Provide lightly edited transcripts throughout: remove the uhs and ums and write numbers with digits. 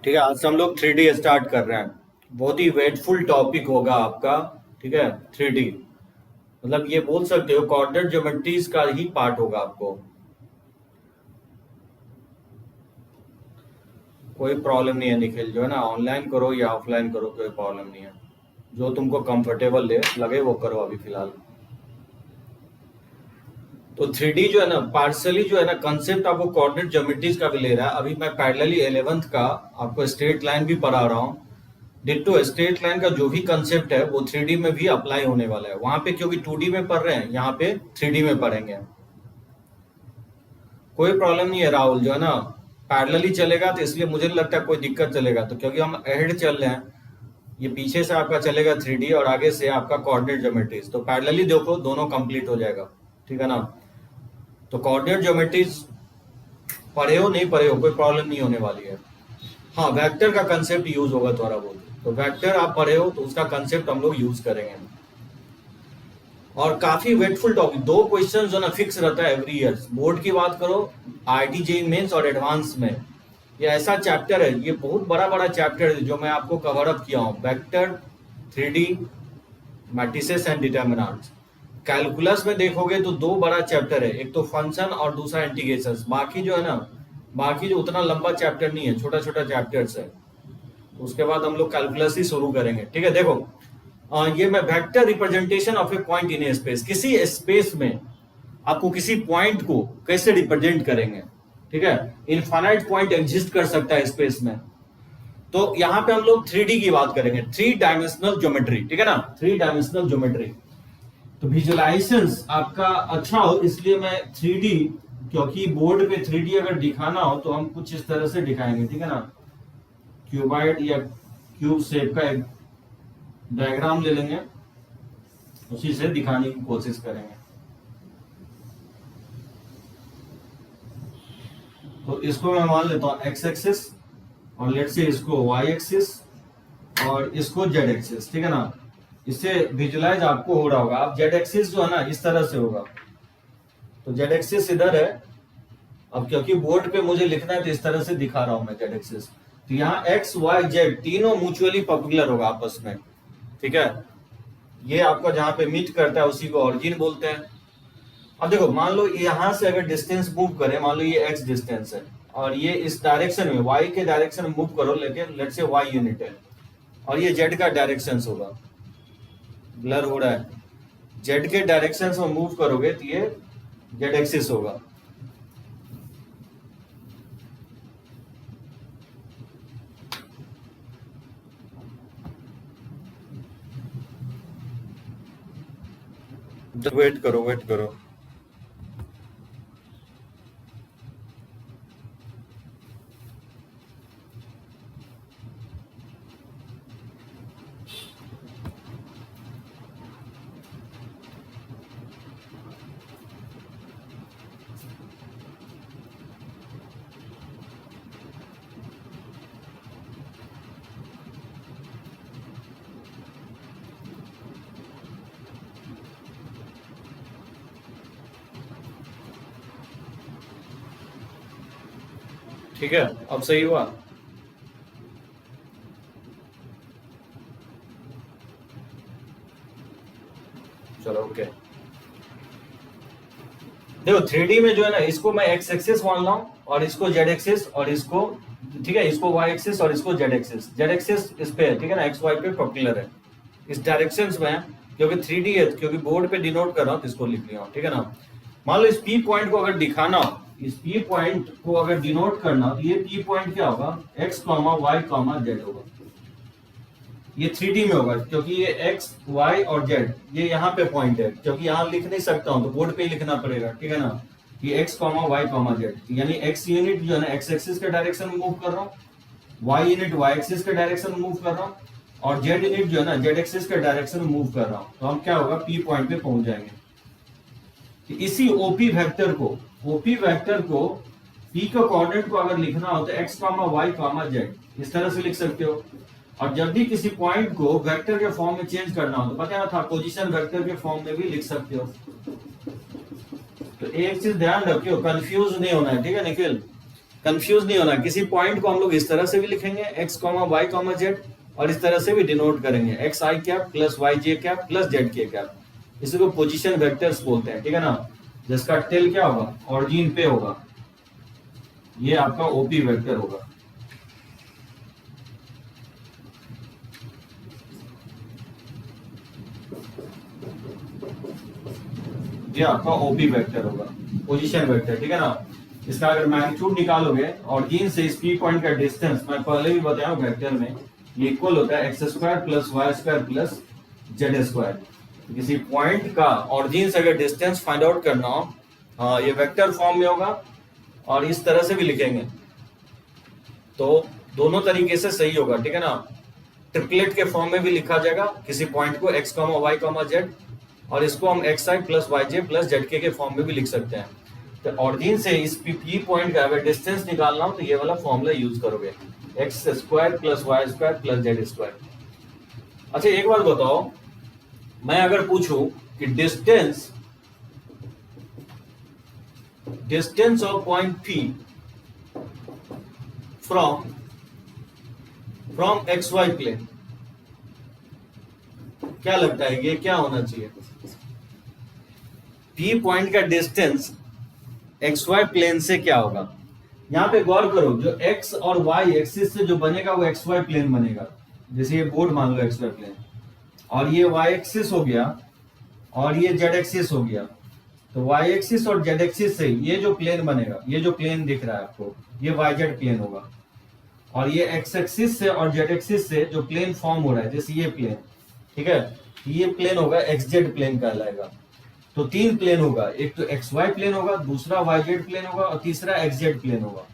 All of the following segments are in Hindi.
ठीक है, आज से हम लोग 3D स्टार्ट कर रहे हैं। बहुत ही वेटफुल टॉपिक होगा आपका। ठीक है, 3D मतलब ये बोल सकते हो कोऑर्डिनेट ज्योमेट्रीज का ही पार्ट होगा आपको। कोई प्रॉब्लम नहीं है निखिल, जो है ना ऑनलाइन करो या ऑफलाइन करो कोई प्रॉब्लम नहीं है। जो तुमको कंफर्टेबल लगे वो करो अभी फिलहाल। तो 3D जो है ना पार्सली जो है ना कंसेप्ट आपको कोऑर्डिनेट ज्योमेट्रीज का भी ले रहा है। अभी मैं पैरेलली 11th का आपको स्ट्रेट लाइन भी पढ़ा रहा हूँ। डिट्टो स्ट्रेट लाइन का जो भी कंसेप्ट है वो 3D में भी अप्लाई होने वाला है। वहां पे क्योंकि 2D में पढ़ रहे हैं, यहाँ पे 3D में पढ़ेंगे। कोई प्रॉब्लम नहीं है राहुल, जो है ना पैरेलली चलेगा तो इसलिए मुझे नहीं लगता कोई दिक्कत चलेगा। तो क्योंकि हम अहेड चल रहे हैं, ये पीछे से आपका चलेगा 3D और आगे से आपका कोऑर्डिनेट ज्योमेट्रीज। तो पैरेलली देखो दोनों कंप्लीट हो जाएगा। ठीक है ना। तो कोऑर्डिनेट ज्योमेट्रीज पढ़े हो नहीं पढ़े हो कोई प्रॉब्लम नहीं होने वाली है। हाँ, वेक्टर का कंसेप्ट यूज होगा थोड़ा बहुत। तो वेक्टर आप पढ़े हो तो उसका कंसेप्ट हम लोग यूज करेंगे। और काफी वेटफुल टॉपिक, 2 क्वेश्चन जो ना फिक्स रहता है एवरी ईयर। बोर्ड की बात करो, आईटी जेईई मेंस और एडवांस में ये ऐसा चैप्टर है, ये बहुत बड़ा बड़ा चैप्टर है जो मैं आपको कवर अप किया हूँ। Vector, 3D, matrices and determinants. Calculus में देखोगे तो 2 बड़ा चैप्टर है, एक तो फंक्शन और दूसरा इंटीग्रेशन। बाकी जो है ना, बाकी जो उतना लंबा चैप्टर नहीं है, छोटा छोटा चैप्टर्स है। उसके बाद हम लोग कैलकुलस ही शुरू करेंगे। ठीक है, देखो ये मैं vector representation of A point in A space, किसी स्पेस में आपको किसी पॉइंट को कैसे रिप्रेजेंट करेंगे। ठीक है, इनफाइनाइट पॉइंट एग्जिस्ट कर सकता है स्पेस में। तो यहाँ पे हम लोग 3D की बात करेंगे, 3 डायमेंशनल ज्योमेट्री। ठीक है ना, 3 डायमेंशनल ज्योमेट्री। तो विजुअलाइजेशंस आपका अच्छा हो इसलिए मैं 3D, क्योंकि बोर्ड पे 3D अगर दिखाना हो तो हम कुछ इस तरह से दिखाएंगे। ठीक है ना, क्यूबाइड या क्यूब शेप का एक डायग्राम ले लेंगे, उसी से दिखाने की कोशिश करेंगे। तो इसको मैं मान लेता हूं एक्स एक्सिस, और लेट से इसको वाई एक्सिस और इसको जेड एक्सिस। ठीक है ना, इससे विजुलाइज आपको हो रहा होगा। आप जेड एक्सिस जो है ना इस तरह से होगा, तो जेड एक्सिस इधर है। अब क्योंकि बोर्ड पे मुझे लिखना है तो इस तरह से दिखा रहा हूं मैं जेड एक्सिस। तो यहाँ एक्स वाई जेड तीनों म्यूचुअली परपेंडिकुलर होगा आपस में। ठीक है, ये आपका जहां पे मीट करता है उसी को ओरिजिन बोलते हैं। अब देखो मान लो यहां से अगर डिस्टेंस मूव करें, मान लो ये एक्स डिस्टेंस है और ये इस डायरेक्शन में वाई के डायरेक्शन में मूव करो, लेकिन लेट से वाई यूनिट है और ये जेड का डायरेक्शन होगा। ब्लर हो रहा है, जेड के डायरेक्शन में मूव करोगे तो ये जेड एक्सिस होगा। वेट करो वेट करो। ठीक है, अब सही हुआ। चलो ओके। देखो 3D में जो है ना, इसको मैं एक्स एक्सिस मान रहा हूं और इसको जेड एक्सिस और इसको, ठीक है, इसको वाई एक्सिस और इसको जेड एक्सिस। जेड एक्सिस इस पे है, ठीक है ना, एक्स वाई पे परपेंडिकुलर है, इस डायरेक्शन में है। क्योंकि 3D है, क्योंकि बोर्ड पे डिनोट कर रहा हूं तो इसको लिख लिया हूं। ठीक है ना, मान लो इस पी पॉइंट को अगर दिखाना हो, इस पी पॉइंट को अगर डिनोट करना हो तो ये पी पॉइंट क्या होगा, x comma y comma z होगा। ये 3D में होगा क्योंकि ये एक्स वाई और जेड ये यहाँ पे पॉइंट है। क्योंकि यहाँ लिख नहीं सकता हूँ तो बोर्ड पे ही लिखना पड़ेगा। ठीक है ना, ये x comma y comma z, यानी एक्स यूनिट जो है ना एक्स एक्सिस के डायरेक्शन में मूव कर रहा हूँ, वाई यूनिट वाई एक्सिस के डायरेक्शन में मूव कर रहा हूँ, और जेड यूनिट जो है ना जेड एक्सिस के डायरेक्शन में मूव कर रहा हूँ। तो हम क्या होगा, पी पॉइंट पे पहुंच जाएंगे। तो इसी ओपी वेक्टर को पी का कोऑर्डिनेट को अगर लिखना हो तो x comma y comma z इस तरह से लिख सकते हो। और जब भी किसी पॉइंट को वेक्टर के फॉर्म में चेंज करना हो तो पता था पोजीशन वेक्टर के फॉर्म में भी लिख सकते हो। तो एक चीज ध्यान रखियो, कंफ्यूज नहीं होना है। ठीक है निखिल, कंफ्यूज नहीं होना, किसी पॉइंट को हम लोग इस तरह से भी लिखेंगे x comma y comma z, और इस तरह से भी डिनोट करेंगे x i cap plus y j cap plus z k cap. इसी को पोजीशन वेक्टर्स बोलते हैं, ठीक है ना। जिसका टेल क्या होगा, ऑरिजिन पे होगा, ये आपका ओपी वेक्टर होगा। ये आपका ओपी वेक्टर होगा, पोजीशन वेक्टर, ठीक है ना। इसका अगर मैग्नीट्यूड निकालोगे ऑरिजिन से इस पी पॉइंट का डिस्टेंस, मैं पहले भी बताया हूं वेक्टर में, ये इक्वल होता है x square plus y square plus Z square. किसी पॉइंट का ऑरिजिन से अगर डिस्टेंस फाइंड आउट करना हो, ये वेक्टर फॉर्म में होगा, और इस तरह से भी लिखेंगे, तो दोनों तरीके से सही होगा, ठीक है ना। ट्रिपलेट के फॉर्म में भी लिखा जाएगा किसी पॉइंट को x comma y comma z, और इसको हम x i plus y j plus z k form में भी लिख सकते हैं। तो ऑरिजिन से इस पी पॉइंट का अगर डिस्टेंस निकालना हो तो ये वाला फॉर्मूला यूज करोगे, x square plus y square plus Z square. अच्छा एक बात बताओ, मैं अगर पूछूं कि distance of point P from x y plane, क्या लगता है ये क्या होना चाहिए? पी पॉइंट का डिस्टेंस एक्स वाई प्लेन से क्या होगा? यहां पे गौर करो, जो एक्स और वाई एक्सिस से जो बनेगा वो एक्स वाई प्लेन बनेगा। जैसे ये बोर्ड मान लो एक्स वाई प्लेन, और ये वाई एक्सिस हो गया, और ये जेड एक्सिस हो गया। तो वाई एक्सिस और जेड एक्सिस से ये जो प्लेन बनेगा, ये जो प्लेन दिख रहा है आपको, ये वाई जेड प्लेन होगा। और ये एक्स एक्सिस से और जेड एक्सिस से जो प्लेन फॉर्म हो रहा है, जैसे ये प्लेन, ठीक है, ये प्लेन होगा एक्स जेड प्लेन कहलाएगा। तो तीन प्लेन होगा, एक तो एक्स वाई प्लेन होगा, दूसरा वाई जेड प्लेन होगा, और तीसरा एक्स जेड प्लेन होगा।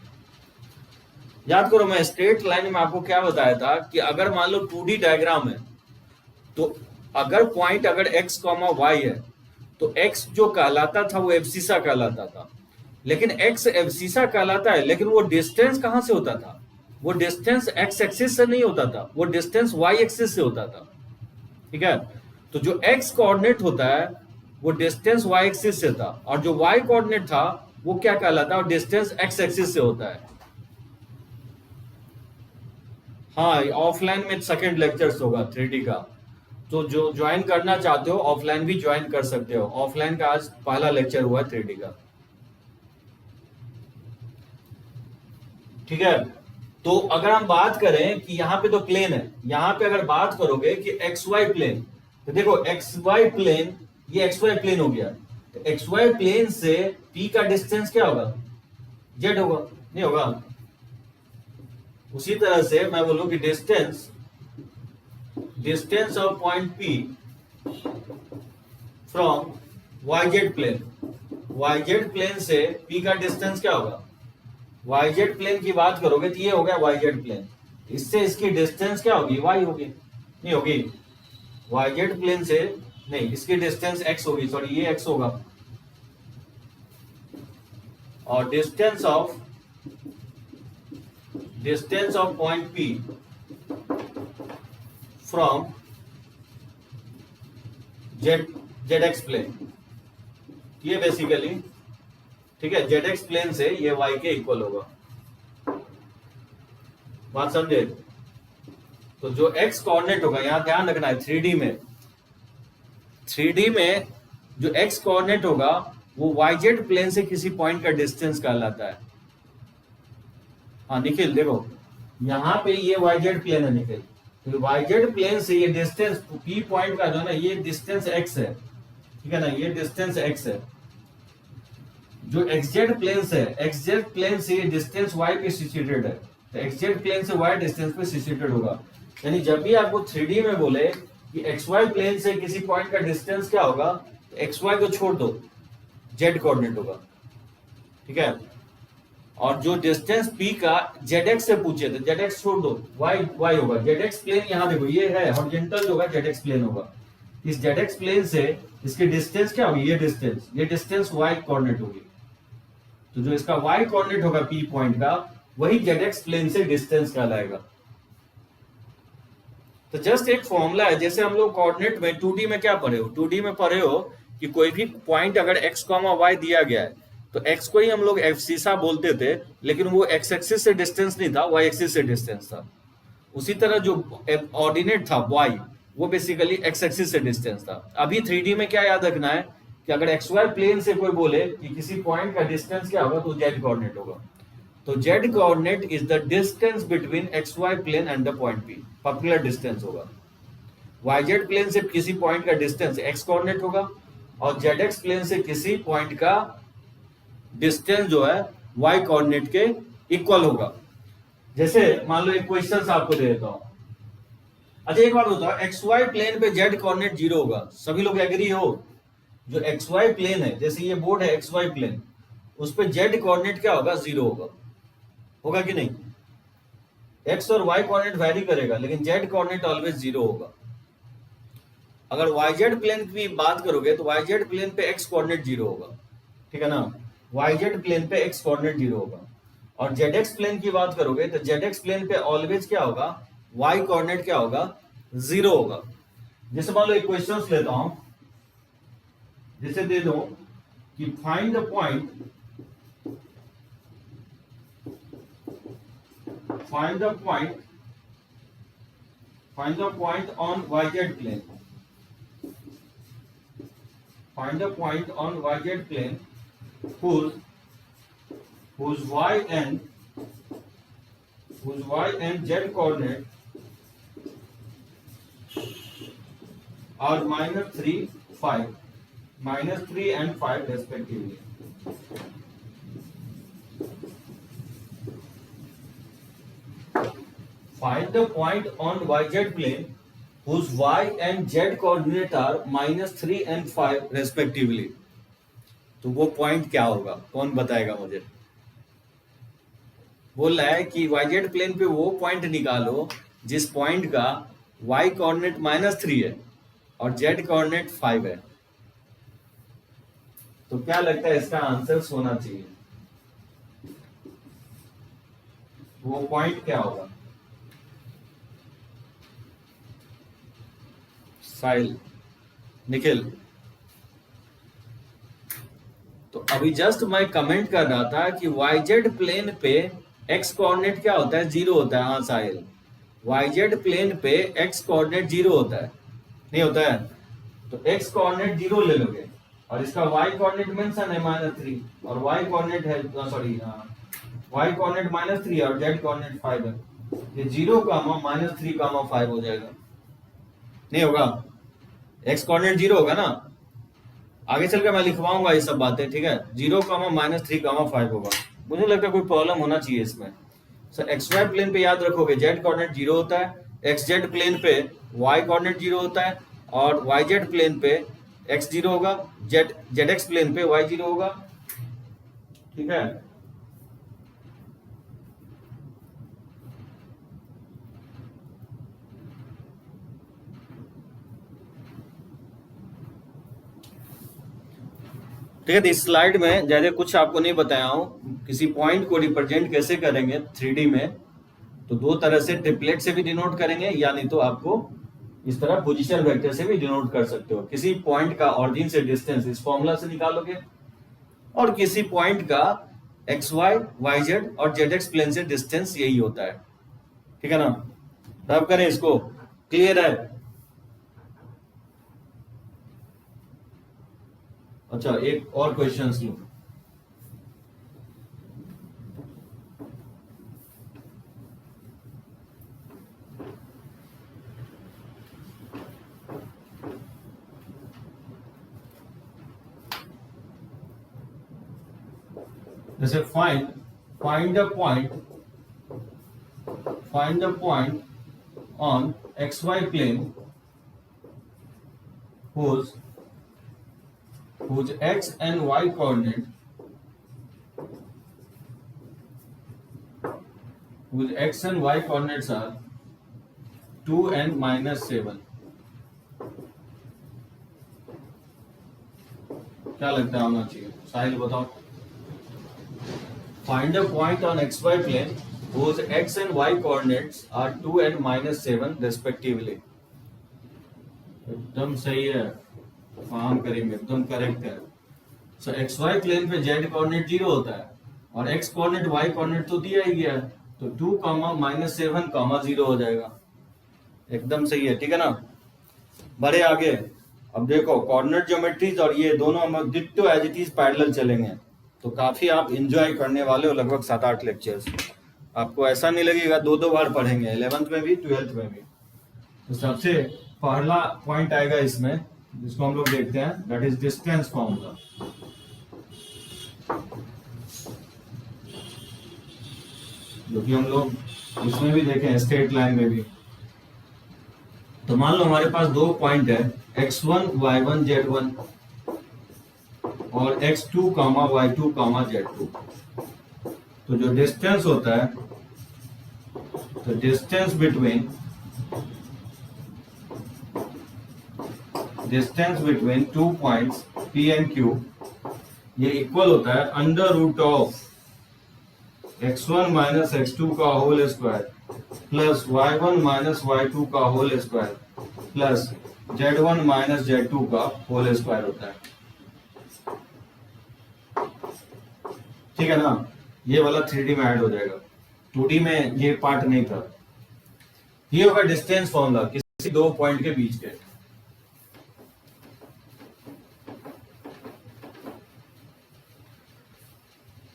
याद करो, मैं स्ट्रेट लाइन में आपको क्या बताया था कि अगर मान लो 2D डायग्राम है, तो अगर पॉइंट अगर एक्स कॉमा वाई है, तो एक्स जो कहलाता था वो एब्सिसा कहलाता था। लेकिन एक्स एब्सिसा कहलाता है, लेकिन वो डिस्टेंस कहां से होता था? वो डिस्टेंस एक्स एक्सिस से नहीं होता था, वो डिस्टेंस वाई एक्सिस से होता था, ठीक है। तो जो एक्स कोऑर्डिनेट होता है वो डिस्टेंस वाई एक्सिस से था, और जो वाई कोऑर्डिनेट था वो क्या कहलाता है, और डिस्टेंस एक्स एक्सिस से होता है। हाँ, ऑफलाइन में सेकंड लेक्चर्स होगा 3D का, तो जो ज्वाइन करना चाहते हो ऑफलाइन भी ज्वाइन कर सकते हो। ऑफलाइन का आज पहला लेक्चर हुआ है 3D का, ठीक है। तो अगर हम बात करें कि यहाँ पे तो प्लेन है, यहाँ पे अगर बात करोगे कि एक्स वाई प्लेन, तो देखो एक्स वाई प्लेन, ये एक्स वाई प्लेन हो गया, तो एक्स वाई प्लेन से पी का डिस्टेंस क्या होगा? जेड होगा, नहीं होगा? उसी तरह से मैं बोलूं कि distance of point P from y z plane, y z plane से पी का डिस्टेंस क्या होगा? वाई जेड प्लेन की बात करोगे तो ये हो गया वाई जेड प्लेन, इससे इसकी डिस्टेंस क्या होगी? वाई होगी, नहीं होगी? वाई जेड प्लेन से नहीं, इसकी डिस्टेंस एक्स होगी, सॉरी ये एक्स होगा। और distance of point P from z x plane, ये बेसिकली, ठीक है, जेड एक्स प्लेन से ये वाई के इक्वल होगा। बात समझे? तो जो एक्स कोऑर्डिनेट होगा, यहां ध्यान रखना है, 3D में जो एक्स कोऑर्डिनेट होगा वो वाई जेड प्लेन से किसी पॉइंट का डिस्टेंस कहलाता है। हाँ निखिल देखो, यहाँ पे ये वाई जेड प्लेन है निखिल, तो वाई जेड प्लेन से ये डिस्टेंस पी पॉइंट का जो है ना, ये डिस्टेंस एक्स है, ठीक है ना, ये डिस्टेंस एक्स है। जो एक्सजेड प्लेन से, एक्सजेड प्लेन से ये डिस्टेंस वाई पे सिचुएटेड है, तो एक्सजेड प्लेन से वाई डिस्टेंस पे सिचुएटेड होगा। यानी जब भी आपको 3D में बोले कि एक्स वाई प्लेन से किसी पॉइंट का डिस्टेंस क्या होगा, तो एक्स वाई को छोड़ दो, जेड कोऑर्डिनेट होगा, ठीक है। और जो डिस्टेंस पी का जेड एक्स से पूछे थे, जेड एक्स छोड़ दो, वाई होगा। जेड एक्स प्लेन यहाँ देखो, ये है हॉरिजॉन्टल जो होगा जेड एक्स प्लेन होगा। इस जेड एक्स प्लेन से इसकी डिस्टेंस क्या होगी? ये डिस्टेंस वाई कोऑर्डिनेट होगी। तो जो इसका वाई कोऑर्डिनेट होगा पी पॉइंट का, वही जेड एक्स प्लेन से डिस्टेंस कहलाएगा। तो जस्ट एक फॉर्मूला है, जैसे हम लोग कोऑर्डिनेट में 2D में क्या पढ़े हो, 2D में पढ़े हो कि कोई भी पॉइंट अगर x, y दिया गया है, तो x को ही हम लोग एब्सिसा बोलते थे, लेकिन वो x एक्सिस से डिस्टेंस नहीं था, y एक्सिस से डिस्टेंस था। उसी तरह जो ऑर्डिनेट था y, वो बेसिकली x एक्सिस से डिस्टेंस था। अभी 3D में क्या याद रखना है कि अगर xy प्लेन से कोई बोले कि किसी पॉइंट का डिस्टेंस क्या होगा, तो z कोऑर्डिनेट होगा। तो z coordinate is the distance between xy plane and the point p, particular distance होगा। yz प्लेन से किसी पॉइंट का डिस्टेंस x कोऑर्डिनेट होगा, और zx प्लेन से किसी पॉइंट का डिस्टेंस जो है y कोऑर्डिनेट के इक्वल होगा। जैसे मान लो एक क्वेश्चन आपको दे देता हूं। अच्छा एक बात बताओ, xy प्लेन पे z कोऑर्डिनेट 0 होगा, सभी लोग एग्री हो? जो xy प्लेन है, जैसे ये बोर्ड है xy प्लेन, उस पे z कोऑर्डिनेट क्या होगा? 0 होगा। होगा कि नहीं? x और y कोऑर्डिनेट वैरी करेगा, लेकिन z कोऑर्डिनेट ऑलवेज 0 होगा। अगर yz प्लेन की बात करोगे तो yz प्लेन पे x कोऑर्डिनेट 0 होगा, ठीक है ना? yz प्लेन पे x कोऑर्डिनेट 0 होगा। और zx प्लेन की बात करोगे तो zx प्लेन पे ऑलवेज क्या होगा? y कोऑर्डिनेट क्या होगा? 0 होगा। जैसे मान लो एक क्वेश्चन लेता हूं, जैसे दे दो कि find the point on yz plane. Find the point on yz plane whose y and z coordinate are -3 and 5 respectively. Find the point on yz plane whose y and z coordinate are -3 and 5 respectively. तो वो पॉइंट क्या होगा? कौन बताएगा मुझे? बोल रहा है कि yz प्लेन पे वो पॉइंट निकालो जिस पॉइंट का y कोऑर्डिनेट -3 है और z कोऑर्डिनेट 5 है। तो क्या लगता है इसका आंसर होना चाहिए? वो पॉइंट क्या होगा? साहिल, निखिल। तो अभी जस्ट मैं कमेंट कर रहा था कि yz प्लेन पे x कोऑर्डिनेट क्या होता है? 0 होता है। हाँ साहिल, yz प्लेन पे x कोऑर्डिनेट 0 होता है, नहीं होता है? तो x कोऑर्डिनेट 0 ले लोगे और इसका y कोऑर्डिनेट मेंशन है -3 और y कोऑर्डिनेट है y कोऑर्डिनेट -3 और z कोऑर्डिनेट 5 है। ये 0 -3 5 हो जाएगा, नहीं होगा? x कोऑर्डिनेट 0 होगा ना? आगे चलकर मैं लिखवाऊंगा ये सब बातें, ठीक है? 0 -3 5 होगा। मुझे लगता है कोई प्रॉब्लम होना चाहिए इसमें। सर xy प्लेन पे याद रखोगे z कोऑर्डिनेट 0 होता है, xz प्लेन पे y कोऑर्डिनेट 0 होता है और yz प्लेन पे x 0 होगा, zx प्लेन पे y 0 होगा, ठीक है? ठीक है, तो इस स्लाइड में ज्यादा कुछ आपको नहीं बताया हूँ। किसी पॉइंट को रिप्रेजेंट कैसे करेंगे 3D में, तो दो तरह से, ट्रिपलेट से भी डिनोट करेंगे, या नहीं तो आपको इस तरह पोजीशन वेक्टर से भी डिनोट कर सकते हो। किसी पॉइंट का ऑरिजिन से डिस्टेंस इस फॉर्मूला से निकालोगे, और किसी पॉइंट का xy, yz और zx प्लेन से डिस्टेंस यही होता है, ठीक है ना? तब करें इसको, क्लियर है? अच्छा एक और क्वेश्चन लो। जैसे find the point on xy plane whose x and y coordinate are 2 and -7। क्या लगता है होना चाहिए? साहिल बताओ। Find a point on xy plane whose x and y coordinates are 2 and -7 respectively। एकदम सही है, फार्म करेंगे, एकदम करेक्ट है। सो एक्स वाई प्लेन पे जेड कोऑर्डिनेट 0 होता है और एक्स कोऑर्डिनेट वाई कोऑर्डिनेट तो दिया ही गया है, तो 2 -7 0 हो जाएगा। एकदम सही है, ठीक है ना। बढ़े आगे। अब देखो कोऑर्डिनेट ज्योमेट्रीज और ये दोनों हम ditto as it is parallel चलेंगे, तो काफी आप एंजॉय करने वाले हो लगभग 7-8 लेक्चर्स। आपको ऐसा नहीं लगेगा 2-2 बार पढ़ेंगे, 11th में भी 12th में भी। तो सबसे पहला पॉइंट आएगा इसमें, जिसको हम लोग देखते हैं, दैट इज डिस्टेंस फॉर्मूला। जो कि हम लोग इसमें भी देखें, स्ट्रेट लाइन में भी। तो मान लो हमारे पास दो पॉइंट है x1 y1 z1 और x2 y2 z2। तो जो डिस्टेंस होता है, तो distance between 2 points P and Q, ये इक्वल होता है under root of x1 minus x2 का whole square plus y1 minus y2 का whole square plus z1 minus z2 का होल स्क्वायर होता है। ठीक है ना। ये वाला 3D में ऐड हो जाएगा, 2D में ये पार्ट नहीं था। ये होगा डिस्टेंस फॉर्मूला किसी दो पॉइंट के बीच के।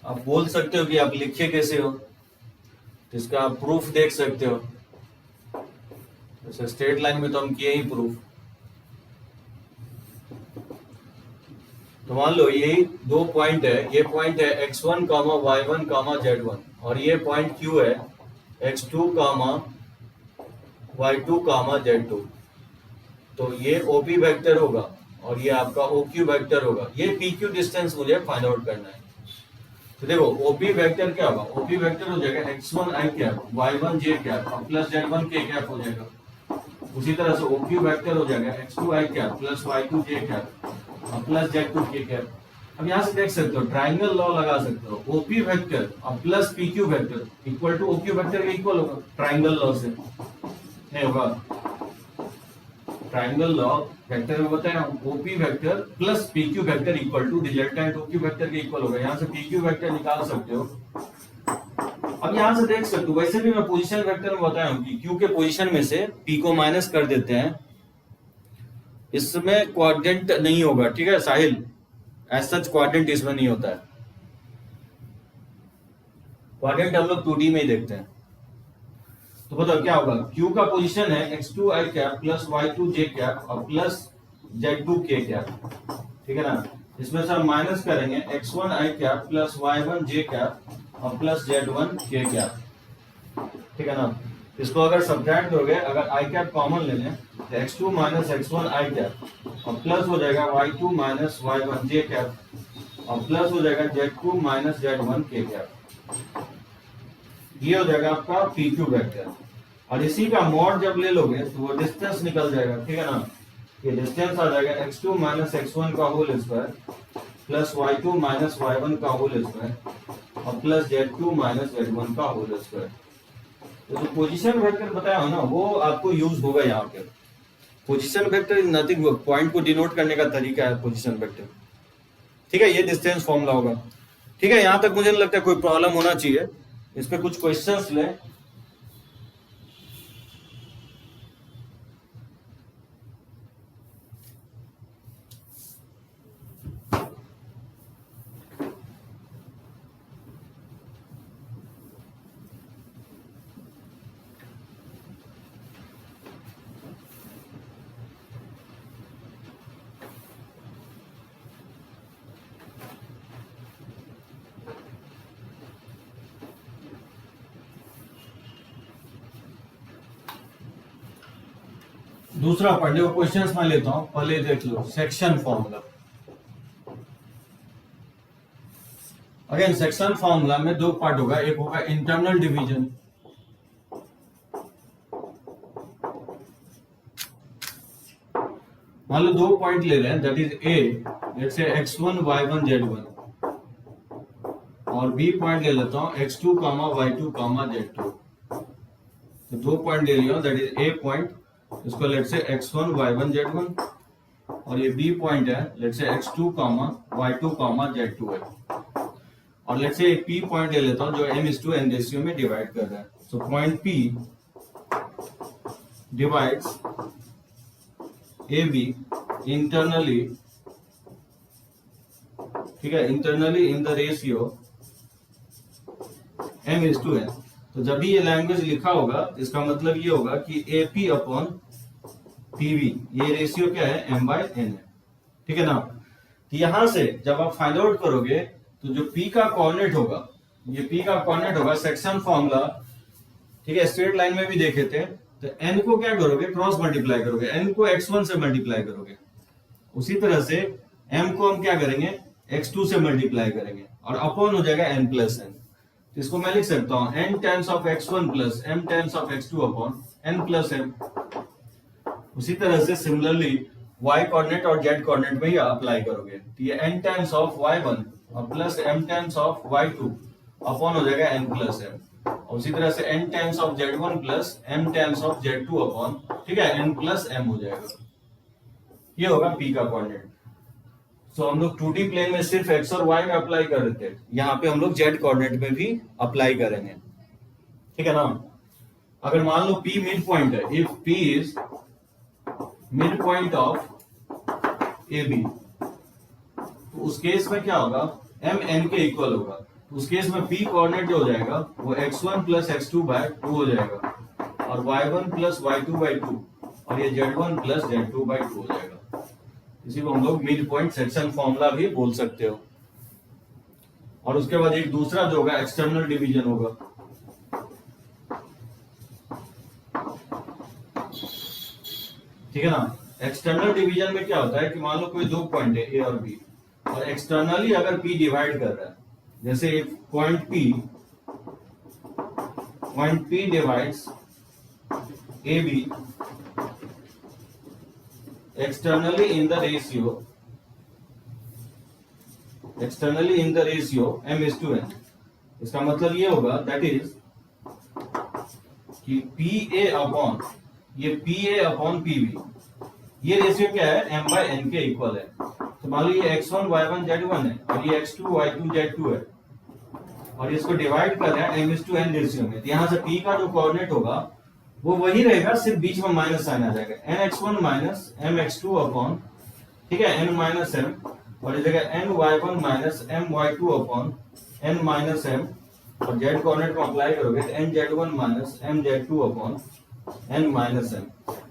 आप बोल सकते हो कि आप लिखे कैसे हो, तो इसका आप प्रूफ देख सकते हो। जैसे स्ट्रेट लाइन में तो हम किए ही प्रूफ। तो मान लो यही दो पॉइंट है, ये पॉइंट है x1 y1 z1 और ये पॉइंट Q है x2 y2 z2। तो ये OP वेक्टर होगा और ये आपका OQ वेक्टर होगा। ये PQ डिस्टेंस मुझे फाइंड आउट करना है। तो देखो OP वेक्टर क्या होगा, OP वेक्टर हो जाएगा x1 i cap y1 j cap और प्लस z1 k कैप हो जाएगा। उसी तरह से OQ वेक्टर हो जाएगा x2 i cap plus y2 j cap और प्लस z2 k कैप। अब यहाँ से देख सकते हो, ट्राइंगल लॉ लगा सकते हो, OP वेक्टर और plus PQ vector equal to OQ vector के इक्वल होगा ट्राइंगल लॉ से। नहीं होगा, ट्राइंगल लॉ वेक्टर में बताया OP वेक्टर plus PQ vector equal to resultant OQ vector के इक्वल होगा। यहाँ से PQ वेक्टर निकाल सकते हो। अब यहाँ से देख सकते हो, वैसे भी मैं पोजीशन वेक्टर में बताया हूँ कि Q के पोजीशन में से P को माइनस कर देते हैं, इसमें क्वाड्रेंट नहीं होगा। ठीक है साहिल, एज सच क्वाड्रेंट इसमें नहीं होता है। क्वाड्रेंट हम लोग 2D में ही देखते हैं। तो बताओ क्या होगा, Q का पोजीशन है x2 i cap plus y2 j cap और प्लस z2 k कैप। ठीक है ना। इसमें से हम माइनस करेंगे x1 i cap plus y1 j cap और प्लस z1 k कैप। ठीक है ना। इसको अगर सब्ट्रैक्ट दोगे, अगर i कैप कॉमन ले लें तो x2 minus x1 i cap और प्लस हो जाएगा y2 minus y1 j cap और प्लस हो जाएगा z2 minus z1 k cap. ये हो जाएगा आपका PQ वेक्टर। और इसी का मॉड जब ले लोगे तो वो डिस्टेंस निकल जाएगा। ठीक है ना। ये डिस्टेंस आ जाएगा x2 माइनस x1 का whole square plus y2 minus y1 का होल स्क्वायर और प्लस z2 माइनस z1 का होल स्क्वायर। तो जो पोजीशन वेक्टर बताया हो ना, वो आपको यूज होगा यहाँ पे। Position vector is nothing, point को डिनोट करने का तरीका है पोजीशन वेक्टर। ठीक है, ये डिस्टेंस फॉर्मूला होगा। ठीक है, यहाँ तक मुझे नहीं लगता कोई प्रॉब्लम होना चाहिए। इस पे कुछ क्वेश्चंस लें। दूसरा पढ़ लो, क्वेश्चंस मैं लेता हूं, पहले देख लो section formula. Again section formula में दो पार्ट होगा, एक होगा इंटरनल डिवीजन। मान लो दो पॉइंट ले रहे हैं, that is a, let's say x1 y1 z1 और बी पॉइंट ले लेता हूं x2 y2 z2। तो दो पॉइंट ले लिया, दैट इज ए पॉइंट, इसको लेट से x1 y1 z1 और ये बी पॉइंट है, let's say x2 y2 z2 है, और लेट्स से एक पी पॉइंट ले लेता हूं जो m/n रेशियो में डिवाइड कर रहा है। So point P divides AB internally, ठीक है, internally in the ratio m/n। तो जब भी ये लैंग्वेज लिखा होगा इसका मतलब ये होगा कि AP अपॉन PV, ये रेशियो क्या है, m/n है, ठीक है ना। तो यहां से जब आप फाइंड आउट करोगे तो जो P का कोऑर्डिनेट होगा, ये P का कोऑर्डिनेट होगा सेक्शन फॉर्मूला, ठीक है, स्ट्रेट लाइन में भी देखे थे। तो n को क्या करोगे, क्रॉस मल्टीप्लाई करोगे, n को x1 से मल्टीप्लाई करोगे, उसी तरह से m को हम क्या करेंगे, x2 से मल्टीप्लाई करेंगे और अपॉन हो जाएगा n प्लस n। तो इसको मैं लिख सकता हूं n times of x1 plus m times of x2 upon n plus m। उसी तरह से सिमिलरली y कोऑर्डिनेट और z कोऑर्डिनेट में ही अप्लाई करोगे, तो ये n टाइम्स ऑफ y1 और plus m times of y2 upon हो जाएगा n प्लस m, और उसी तरह से n times of z1 plus m times of z2 upon, ठीक है, n प्लस m हो जाएगा। ये होगा p का कोऑर्डिनेट। सो हम लोग 2D प्लेन में सिर्फ x और y में अप्लाई कर रहे थे, यहाँ पे हम लोग z कोऑर्डिनेट में भी अप्लाई करेंगे, ठीक है ना। अगर मान लो p मिड पॉइंट है, if p is mid point of AB, तो उस केस में क्या होगा, m n के इक्वल होगा। तो उस केस में p कोऑर्डिनेट जो हो जाएगा वो x1 प्लस x2 बाय 2 हो जाएगा, और y1 प्लस y2 बाय 2, और ये z1 प्लस z2 बाय 2 हो जाएगा। इसी को हम लोग मिड पॉइंट सेक्शन फॉर्मूला भी बोल सकते हो। और उसके बाद एक दूसरा जो होगा एक्सटर्नल डिवीजन होगा, ठीक है ना। एक्सटर्नल डिवीजन में क्या होता है कि मान लो कोई दो पॉइंट है ए और बी, और एक्सटर्नली अगर पी डिवाइड कर रहा है, जैसे एक point P divides A B externally in the ratio m/n। इसका मतलब ये होगा दैट इज कि PA अपॉन PV, ये रेशियो क्या है, m/n के इक्वल है। तो मान लो ये x1 y1 z1 है और ये x2 y2 z2 है, और इसको डिवाइड कर रहे हैं m/n रेशियो में। तो यहाँ से P का जो कोऑर्डिनेट होगा वो वही रहेगा, सिर्फ बीच में माइनस साइन आ जाएगा, nx1 माइनस mx2 अपॉन, ठीक है, n माइनस m, और इस जगह ny1 minus my2 upon n minus m, और z कोऑर्डिनेट को अप्लाई करोगे तो nz1 minus mz2 upon n minus m।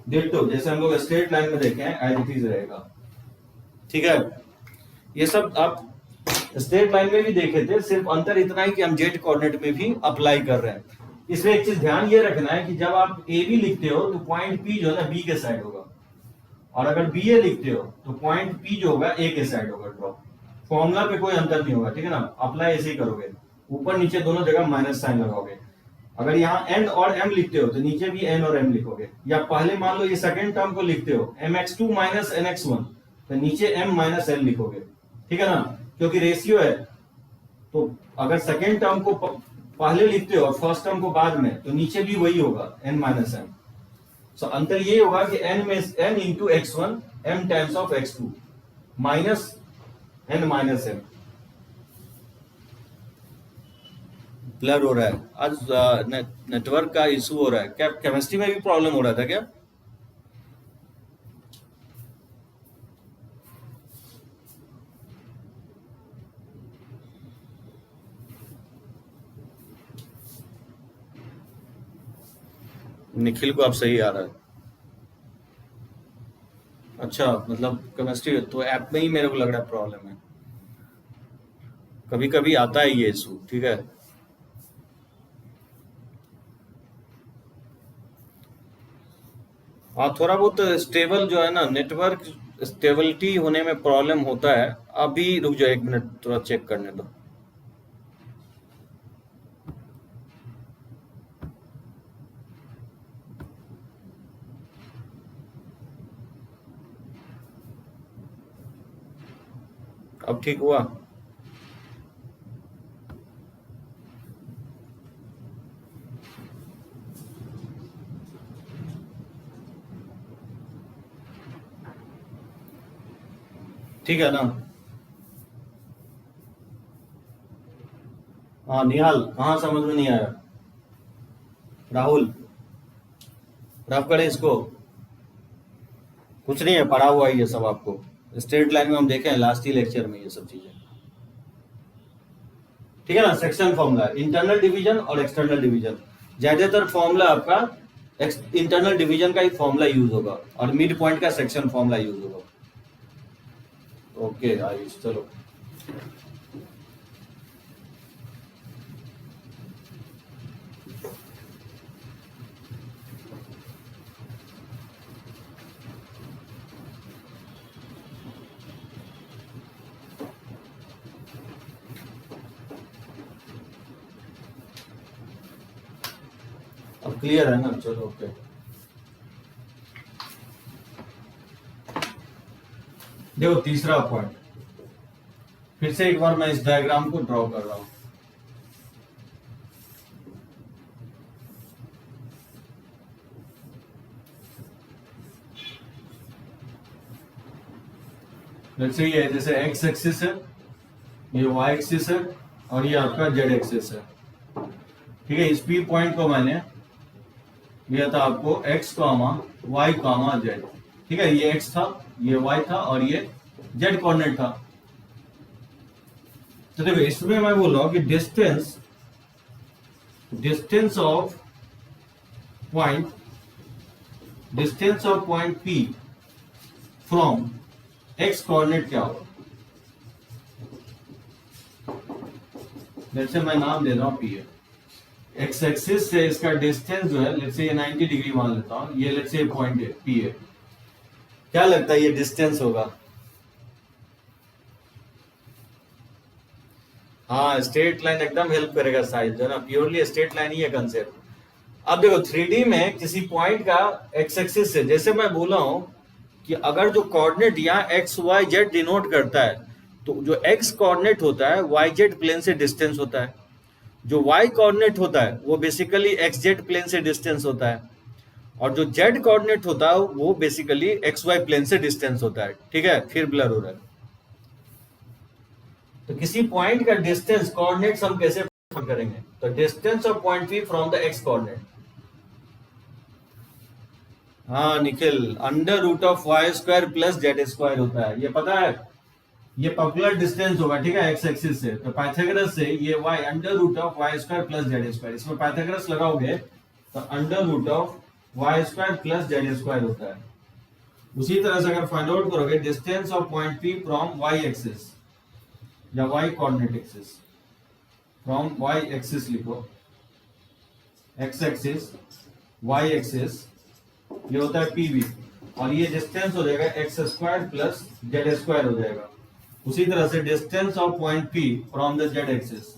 Ditto जैसे हम लोग स्ट्रेट लाइन में देखे हैं एज इट इज रहेगा, ठीक है। ये सब आप स्ट्रेट लाइन में भी देखे थे, सिर्फ अंतर इतना ही कि हम z कोऑर्डिनेट में भी अप्लाई कर रहे हैं। इसमें एक चीज ध्यान ये रखना है कि जब आप ए बी लिखते हो तो पॉइंट पी जो है ना बी के साइड होगा, और अगर बी ए लिखते हो तो पॉइंट पी जो होगा ए के साइड होगा। ड्रॉप फॉर्मूला पे कोई अंतर नहीं होगा, ठीक है ना। अप्लाई ऐसे ही करोगे, ऊपर नीचे दोनों जगह माइनस साइन लगाओगे। अगर यहाँ एन और एम लिखते हो तो नीचे भी एन और एम लिखोगे, या पहले मान लो ये सेकेंड टर्म को लिखते हो mx2 माइनस nx1 तो नीचे m माइनस n लिखोगे, ठीक है ना, क्योंकि रेशियो है। तो अगर सेकेंड टर्म को पहले लिखते हो और फर्स्ट टर्म को बाद में, तो नीचे भी वही होगा n माइनस m। सो अंतर ये होगा कि n into x1 m times of x2 minus n minus m। Blur हो रहा है आज, नेटवर्क का इशू हो रहा है क्या, केमिस्ट्री में भी प्रॉब्लम हो रहा था क्या? निखिल को अब सही आ रहा है। अच्छा, मतलब केमिस्ट्री तो ऐप में ही मेरे को लग रहा है प्रॉब्लम है, कभी कभी आता है ये इशू, ठीक है। हाँ, थोड़ा बहुत स्टेबल जो है ना, नेटवर्क स्टेबिलिटी होने में प्रॉब्लम होता है। अभी रुक जाओ 1 मिनट, थोड़ा चेक करने दो। अब ठीक हुआ? ठीक है ना? हाँ निहाल, कहाँ समझ में नहीं आया? राहुल, रफ करें इसको। कुछ नहीं है, पढ़ा हुआ है ये सब आपको। स्ट्रेट लाइन में हम देखे हैं लास्ट ही लेक्चर में ये सब चीजें। ठीक है ना? सेक्शन फॉर्मूला, इंटरनल डिवीजन और एक्सटर्नल डिवीजन। ज्यादातर फॉर्मूला आपका इंटरनल डिवीजन का ही फॉर्मूला यूज होगा और मिड पॉइंट का सेक्शन फॉर्मूला यूज होगा। ओके आयुष, चलो अब क्लियर है ना? चलो ओके। देखो तीसरा पॉइंट, फिर से एक बार मैं इस डायग्राम को ड्रॉ कर रहा हूं। जैसे ये जैसे एक्स एक्सिस है, ये वाई एक्सिस है और ये आपका जेड एक्सिस है। ठीक है, इस पी पॉइंट को मैंने दिया था आपको एक्स कामा वाई कामा जेड। ठीक है, ये एक्स था, ये वाई था और ये जेड कोऑर्डिनेट था। तो देखो इसमें मैं बोल रहा हूं कि distance of point P from x coordinate क्या होगा? जैसे मैं नाम दे रहा हूं पी है। एक्स एक्सिस से इसका डिस्टेंस जो है, लेट्स से ये 90 डिग्री मान लेता हूं, ये लेट्स से पॉइंट है पी है। क्या लगता है ये डिस्टेंस होगा? हाँ, स्ट्रेट लाइन एकदम हेल्प करेगा साइज, जो है ना, प्योरली स्ट्रेट लाइन ही है कंसेप्ट। अब देखो 3D में किसी पॉइंट का एक्स एक्सिस से, जैसे मैं बोला हूं कि अगर जो कोऑर्डिनेट यहाँ एक्स वाई जेड डिनोट करता है, तो जो एक्स कोऑर्डिनेट होता है वाई जेड प्लेन से डिस्टेंस होता है, जो वाई कोऑर्डिनेट होता है वो बेसिकली एक्स जेड प्लेन से डिस्टेंस होता है, और जो जेड कोऑर्डिनेट होता है वो बेसिकली एक्स वाई प्लेन से डिस्टेंस होता है। ठीक है, फिर ब्लर हो रहा है। तो किसी पॉइंट का डिस्टेंस कोऑर्डिनेट्स हम कैसे फाइंड करेंगे? तो distance of point P from the X coordinate, हाँ Nikhil, under root of Y square plus Z square होता है, ये पता है। ये पॉपुलर डिस्टेंस होगा, ठीक है, एक्स एक्सिस से। तो पाइथागोरस से ये y under root of Y square plus Z square, इसमें पाइथागोरस लगाओगे तो under root of Y square plus Z square होता है। उसी तरह से अगर फाइंड आउट करोगे distance of point P from Y axis या Y coordinate axis, from Y axis लिखो, एक्स एक्सिस वाई एक्सिस, ये होता है पीवी, और ये डिस्टेंस हो जाएगा X square plus Z square हो जाएगा। उसी तरह से distance of point P from the Z axis,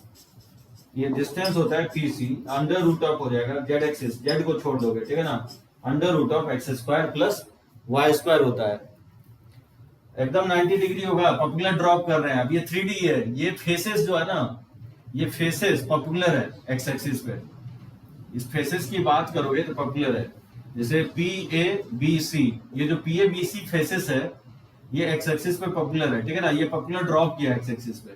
ये डिस्टेंस होता है पीसी, अंडर रूट ऑफ हो जाएगा जेड एक्सिस, जेड को छोड़ दोगे, ठीक है ना, under root of x square plus y square होता है। एकदम 90 डिग्री होगा, पॉपुलर ड्रॉप कर रहे हैं। अब ये 3D है, ये फेसेस जो है ना, ये फेसेस पॉपुलर है एक्स एक्सिस पे। इस फेसेस की बात करोगे तो पॉपुलर है, जैसे पी ए बी सी, ये जो P A B C faces है ये एक्स एक्सिस पे पॉपुलर है, ठीक है ना, ये पॉपुलर ड्रॉप किया एक्स एक्सिस पे।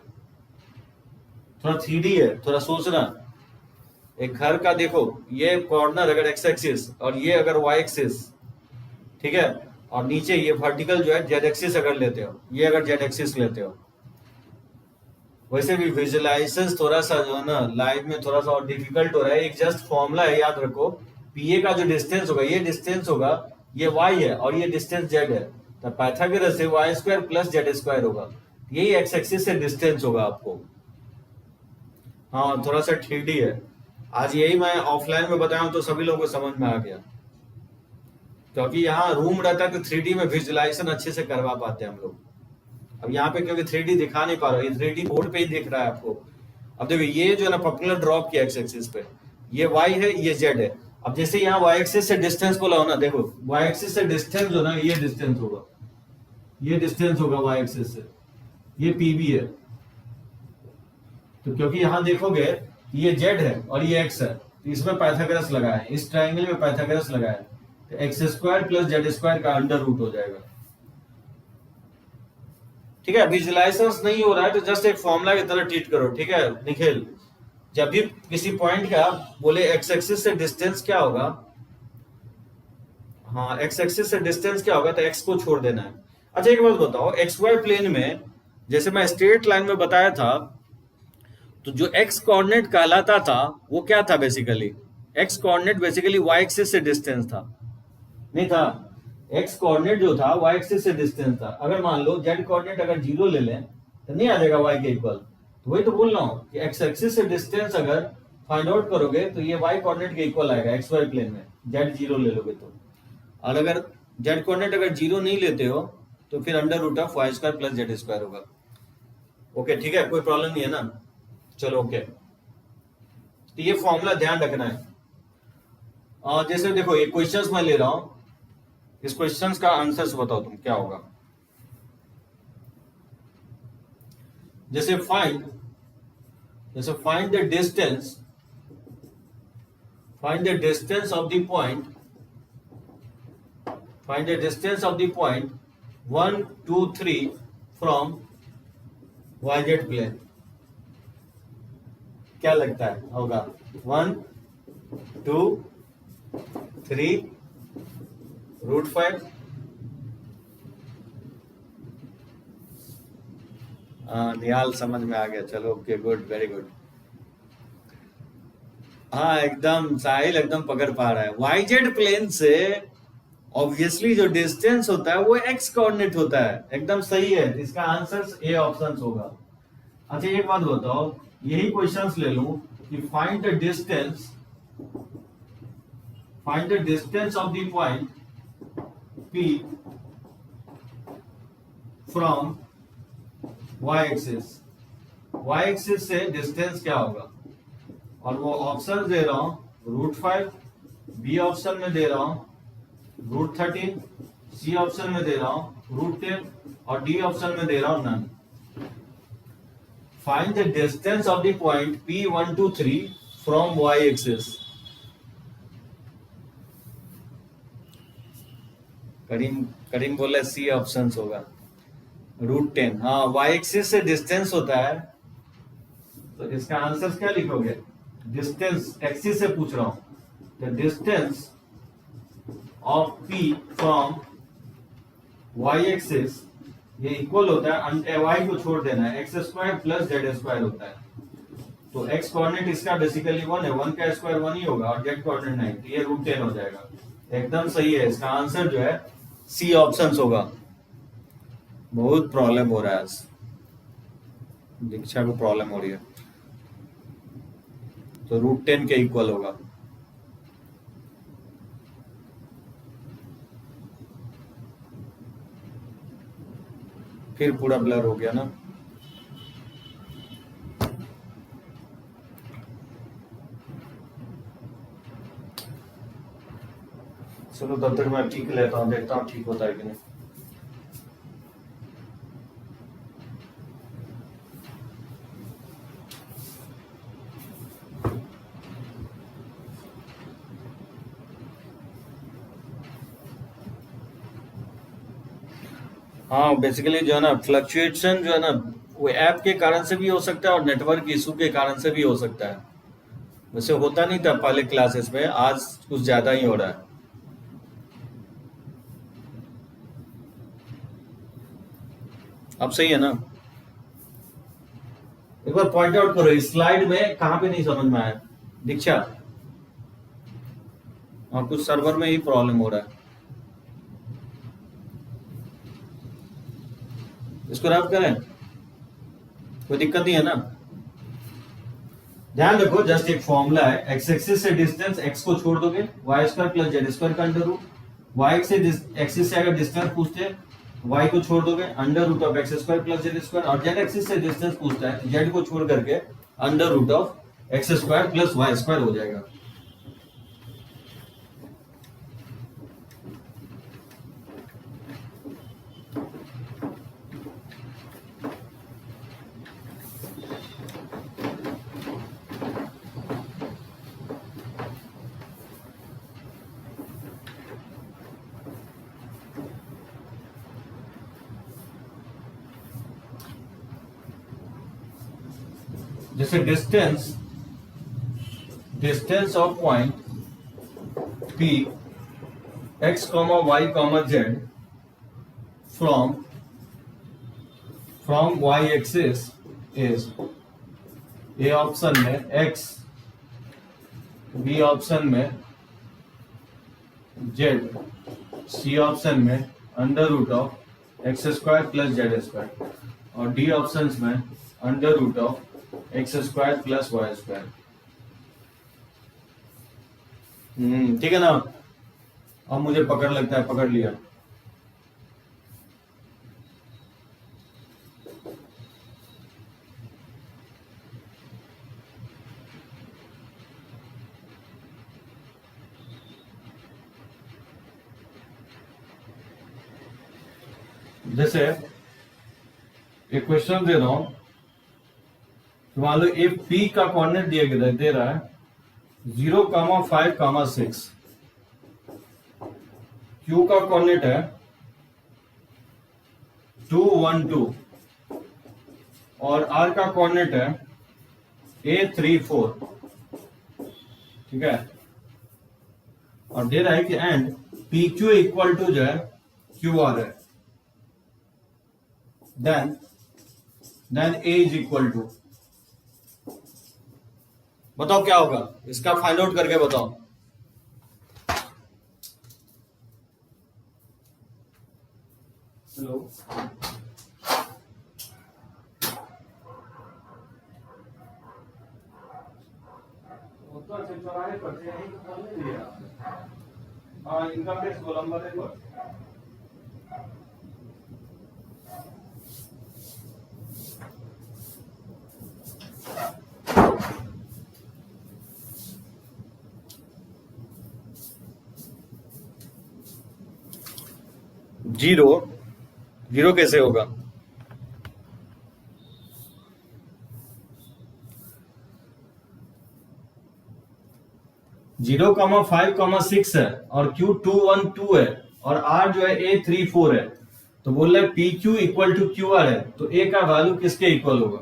थोड़ा 3D है, थोड़ा सोचना। एक घर का देखो, ये कॉर्नर अगर एक्स एक्सिस और ये अगर वाई एक्सिस, ठीक है, और नीचे ये वर्टिकल जो है जेड एक्सिस अगर लेते हो, ये अगर जेड एक्सिस लेते हो, वैसे भी विजुअलाइजेशन थोड़ा सा जो है ना लाइव में थोड़ा सा और डिफिकल्ट हो रहा है। एक जस्ट फॉर्मूला है, याद रखो, पीए का जो डिस्टेंस होगा, ये डिस्टेंस होगा, ये वाई है और ये डिस्टेंस जेड है, तो पाइथागोरस से y square plus Z square होगा, यही एक्स एक्सिस से डिस्टेंस होगा आपको। हाँ थोड़ा सा 3D है, आज यही मैं ऑफलाइन में बताया हूं तो सभी लोगों को समझ में आ गया, क्योंकि यहाँ रूम रहता है तो 3D में विजुअलाइजेशन अच्छे से करवा पाते हैं हम लोग। अब यहाँ पे क्योंकि 3D दिखा नहीं पा रहा, ये 3D बोर्ड पे ही दिख रहा है आपको। अब देखो ये जो है ना पॉपुलर ड्रॉप किया एक्स एक्सिस पे, ये y है ये z है। अब जैसे यहाँ y एक्सिस से डिस्टेंस को लाओ ना, देखो y एक्सिस से डिस्टेंस जो ना, ये डिस्टेंस होगा, ये डिस्टेंस होगा y एक्सिस से, ये pb है। तो क्योंकि यहाँ देखोगे ये z है और ये x है, तो इसमें पाइथागोरस लगाया है, इस ट्राइंगल में पाइथागोरस लगाया है, तो x square plus Z square का अंडर रूट हो जाएगा। ठीक है, विजुलाइजेशन नहीं हो रहा है तो जस्ट एक फॉर्मूला की तरह ट्रीट करो। ठीक है निखिल, जब भी किसी पॉइंट का बोले एक्स एक्सिस से डिस्टेंस क्या होगा, हाँ एक्स एक्सिस से डिस्टेंस क्या होगा, तो एक्स को छोड़ देना है। अच्छा एक बात बताओ, एक्स वाई प्लेन में जैसे मैं स्ट्रेट लाइन में बताया था, तो जो एक्स कोऑर्डिनेट कहलाता था वो क्या था basically, x coordinate basically y axis से डिस्टेंस था, नहीं था? एक्स कोऑर्डिनेट जो था वाई एक्सिस से डिस्टेंस था। अगर मान लो जेड कोऑर्डिनेट अगर जीरो ले लें तो नहीं आ जाएगा वाई के इक्वल। तो वही तो बोल रहा हूँ कि एक्स एक्सिस से डिस्टेंस अगर फाइंड आउट करोगे तो ये वाई कोऑर्डिनेट के इक्वल आएगा एक्स वाई प्लेन में, जेड जीरो ले लोगे तो। और अगर जेड कोऑर्डिनेट अगर जीरो नहीं लेते हो तो फिर under root of Y square plus Z square होगा। ओके ठीक है, कोई प्रॉब्लम नहीं है ना? चलो ओके, तो ये फॉर्मूला ध्यान रखना है। और जैसे देखो ये क्वेश्चंस मैं ले रहा हूं, इस क्वेश्चंस का आंसर बताओ तुम क्या होगा। जैसे find the distance of the point, find the distance of the point 1 2 3 from yz plane। क्या लगता है होगा? 1 2 3 √5। निहाल समझ में आ गया, चलो ओके गुड, वेरी गुड। हाँ एकदम साहिल एकदम पकड़ पा रहा है। वाईजेड प्लेन से ऑब्वियसली जो डिस्टेंस होता है वो एक्स कोऑर्डिनेट होता है, एकदम सही है। इसका आंसर ए ऑप्शन होगा। अच्छा एक बात बताओ, यही क्वेश्चंस ले लूं कि find the distance of the point P from Y axis से डिस्टेंस क्या होगा, और वो ऑप्शन दे रहा हूं √5, बी ऑप्शन में दे रहा हूं √13, सी ऑप्शन में दे रहा हूं √10 और डी ऑप्शन में दे रहा हूं none. Find the distance of the point P1 2 3 from Y axis. Karim बोला सी ऑप्शन होगा √10। हाँ वाई एक्सिस से डिस्टेंस होता है, तो इसका आंसर क्या लिखोगे? डिस्टेंस एक्सिस से पूछ रहा हूं, the distance of P from Y axis ये इक्वल होता है, वाई को छोड़ देना है, x square plus Z square होता है। तो एक्स कोऑर्डिनेट इसका बेसिकली 1 है, 1 का स्क्वायर 1 ही होगा, और जेड कोऑर्डिनेट 9, तो ये √10 हो जाएगा। एकदम सही है, इसका आंसर जो है सी ऑप्शन होगा। बहुत प्रॉब्लम हो रहा है आज, दीक्षा को प्रॉब्लम हो रही है, तो √10 के इक्वल होगा। फिर पूरा ब्लर हो गया ना। चलो तब तक मैं ठीक लेता हूँ, देखता हूँ ठीक होता है कि नहीं। हाँ बेसिकली जो है ना फ्लक्चुएशन जो है ना वो ऐप के कारण से भी हो सकता है और नेटवर्क इशू के कारण से भी हो सकता है। वैसे होता नहीं था पहले क्लासेस में, आज कुछ ज्यादा ही हो रहा है। अब सही है ना? एक बार पॉइंट आउट करो इस स्लाइड में कहां पे नहीं समझ में आया दीक्षा? और कुछ सर्वर में ही प्रॉब्लम हो रहा है, इसको रब करें, कोई दिक्कत नहीं है ना? ध्यान रखो जस्ट एक फॉर्मूला है, एक्स एक्सिस से डिस्टेंस एक्स को छोड़ दोगे, y square plus Z square का अंडर रूट, वाई एक्सिस से अगर डिस्टेंस पूछते हैं वाई को छोड़ दोगे under root of x square plus Z square, और जेड एक्सिस से डिस्टेंस पूछता है जेड को छोड़ करके under root of x square plus y square हो जाएगा। जैसे distance of point P x, y, z from y axis is A option में x, B ऑप्शन में z, C ऑप्शन में under root of x square plus Z square और डी ऑप्शन में under root of x square plus y square. ठीक है ना। अब मुझे पकड़ लगता है, पकड़ लिया। जैसे एक क्वेश्चन दे रहा हूं, मान लो ए पी का कोऑर्डिनेट दिया दे रहा है 0,5,6, क्यू का कोऑर्डिनेट है 2,1,2 और आर का कोऑर्डिनेट है A3,4। ठीक है, और दे रहा है कि and P Q equal to जो है क्यू आर है, then A is equal to. बताओ क्या होगा, इसका फाइंड आउट करके बताओ। हेलो, चौराहे पर इनकम टैक्स गोलंबर है। जीरो कैसे होगा? जीरो कॉमा 5,6 है और Q 2,1,2 है और R जो है A3,4 है, तो बोल रहा है P Q equal to Q R है, तो A का वैल्यू किसके इक्वल होगा?